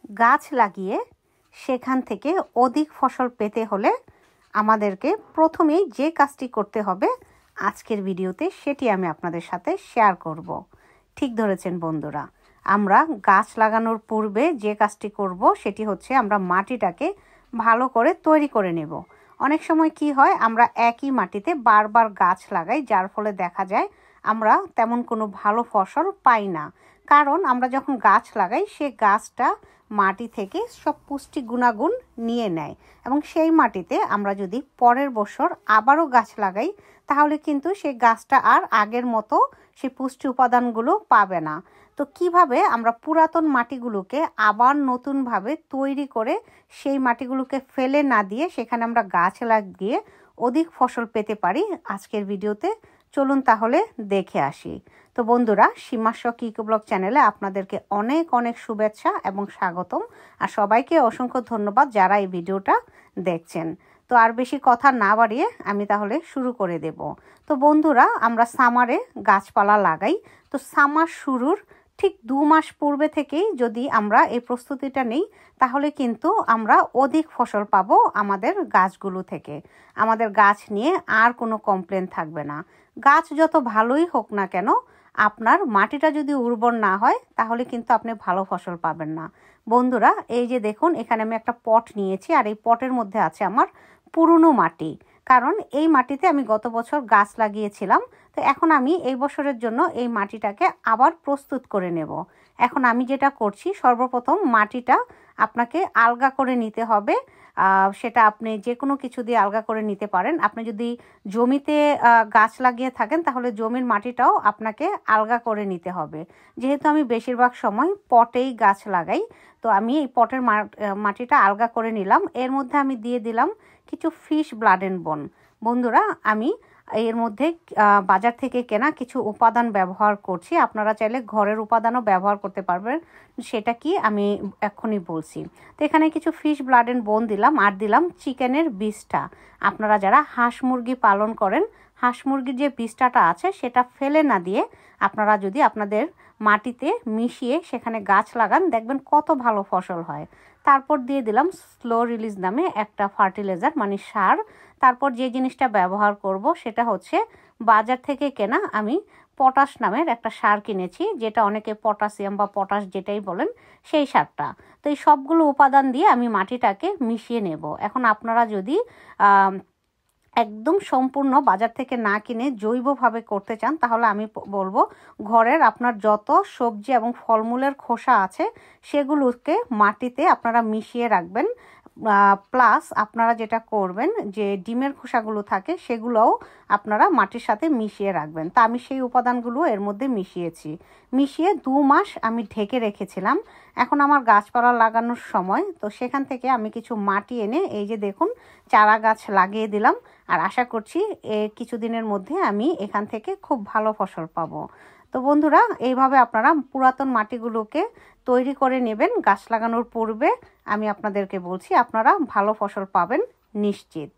গাছ লাগিয়ে সেখান থেকে অধিক ফসল পেতে হলে আমাদেরকে প্রথমেই যে কাজটি করতে হবে আজকের ভিডিওতে সেটি আমি আপনাদের সাথে শেয়ার করব। ঠিক ধরেছেন বন্ধুরা, আমরা গাছ লাগানোর পূর্বে যে কাজটি করব সেটি হচ্ছে আমরা মাটিটাকে ভালো করে তৈরি করে নেব। অনেক সময় কি হয়, আমরা একই মাটিতে বারবার গাছ লাগাই, যার ফলে দেখা যায় আমরা তেমন কোনো ভালো ফসল পাই না। কারণ আমরা যখন গাছ লাগাই সে গাছটা মাটি থেকে সব পুষ্টি গুণাগুণ নিয়ে নেয় এবং সেই মাটিতে আমরা যদি পরের বছর আবারও গাছ লাগাই তাহলে কিন্তু সেই গাছটা আর আগের মতো সেই পুষ্টি উপাদানগুলো পাবে না। তো কিভাবে আমরা পুরাতন মাটিগুলোকে আবার নতুনভাবে তৈরি করে সেই মাটিগুলোকে ফেলে না দিয়ে সেখানে আমরা গাছ লাগিয়ে অধিক ফসল পেতে পারি, আজকের ভিডিওতে চলুন তাহলে দেখে আসি। তো বন্ধুরা, সীমার শখ ইকো ব্লগ চ্যানেলে আপনাদেরকে অনেক অনেক শুভেচ্ছা এবং স্বাগতম, আর সবাইকে অসংখ্য ধন্যবাদ যারা এই ভিডিওটা দেখছেন। তো আর বেশি কথা না বাড়িয়ে আমি তাহলে শুরু করে দেব। তো বন্ধুরা, আমরা সামারে গাছপালা লাগাই, তো সামার শুরুর ঠিক 2 মাস পূর্বে থেকেই যদি আমরা এই প্রস্তুতিটা নেই তাহলে কিন্তু আমরা অধিক ফসল পাবো আমাদের গাছগুলো থেকে। আমাদের গাছ নিয়ে আর কোনো কমপ্লেন থাকবে না। গাছ যত ভালোই হোক না কেন, আপনার মাটিটা যদি উর্বর না হয় তাহলে কিন্তু আপনি ভালো ফসল পাবেন না। বন্ধুরা, এই যে দেখুন, এখানে আমি একটা পট নিয়েছি আর এই পটের মধ্যে আছে আমার পুরনো মাটি, কারণ এই মাটিতে আমি গত বছর গাছ লাগিয়েছিলাম। তো এখন আমি এই বছরের জন্য এই মাটিটাকে আবার প্রস্তুত করে নেব। এখন আমি যেটা করছি, সর্বপ্রথম মাটিটা আপনাকে আলগা করে নিতে হবে। সেটা আপনি যে কোনো কিছু দিয়ে আলগা করে নিতে পারেন। আপনি যদি জমিতে গাছ লাগিয়ে থাকেন তাহলে জমির মাটিটাও আপনাকে আলগা করে নিতে হবে। যেহেতু আমি বেশিরভাগ সময় পটেই গাছ লাগাই, তো আমি এই পটের মাটিটা আলগা করে নিলাম। এর মধ্যে আমি দিয়ে দিলাম কিছু ফিশ ব্লাড অ্যান্ড বোন। বন্ধুরা, আমি এর মধ্যে বাজার থেকে কেনা কিছু উপাদান ব্যবহার করছি। আপনারা চাইলে ঘরের উপাদানও ব্যবহার করতে পারবেন, সেটা কি আমি এক্ষুনি বলছি। তো এখানে কিছু ফিশ ব্লাড অ্যান্ড বোন দিলাম, আর দিলাম চিকেনের বীজটা। আপনারা যারা হাঁস মুরগি পালন করেন, হাঁস মুরগির যে বীজটাটা আছে সেটা ফেলে না দিয়ে আপনারা যদি আপনাদের মাটিতে মিশিয়ে সেখানে গাছ লাগান, দেখবেন কত ভালো ফসল হয়। তারপর দিয়ে দিলাম স্লো রিলিজ নামে একটা ফার্টিলাইজার, মানে সার। তারপর যে জিনিসটা ব্যবহার করব সেটা হচ্ছে বাজার থেকে কেনা আমি পটাশ নামের একটা সার কিনেছি, যেটা অনেকে পটাশিয়াম বা পটাশ যেটাই বলেন, সেই সারটা। তো এই সবগুলো উপাদান দিয়ে আমি মাটিটাকে মিশিয়ে নেব। এখন আপনারা যদি একদম সম্পূর্ণ বাজার থেকে না কিনে জৈবভাবে করতে চান তাহলে আমি বলবো ঘরের আপনার যত সবজি এবং ফলমূলের খোসা আছে সেগুলোকে মাটিতে আপনারা মিশিয়ে রাখবেন। প্লাস আপনারা যেটা করবেন, যে ডিমের খোসাগুলো থাকে সেগুলোও আপনারা মাটির সাথে মিশিয়ে রাখবেন। তা আমি সেই উপাদানগুলো এর মধ্যে মিশিয়ে 2 মাস আমি ঢেকে রেখেছিলাম। এখন আমার গাছপালা লাগানোর সময়, তো সেখান থেকে আমি কিছু মাটি এনে এই যে দেখুন চারা গাছ লাগিয়ে দিলাম, আর আশা করছি কিছুদিনের মধ্যে আমি এখান থেকে খুব ভালো ফসল পাবো। তো বন্ধুরা, এইভাবে আপনারা পুরাতন মাটিগুলোকে তৈরি করে নেবেন গাছ লাগানোর পূর্বে। আমি আপনাদেরকে বলছি আপনারা ভালো ফসল পাবেন নিশ্চিত।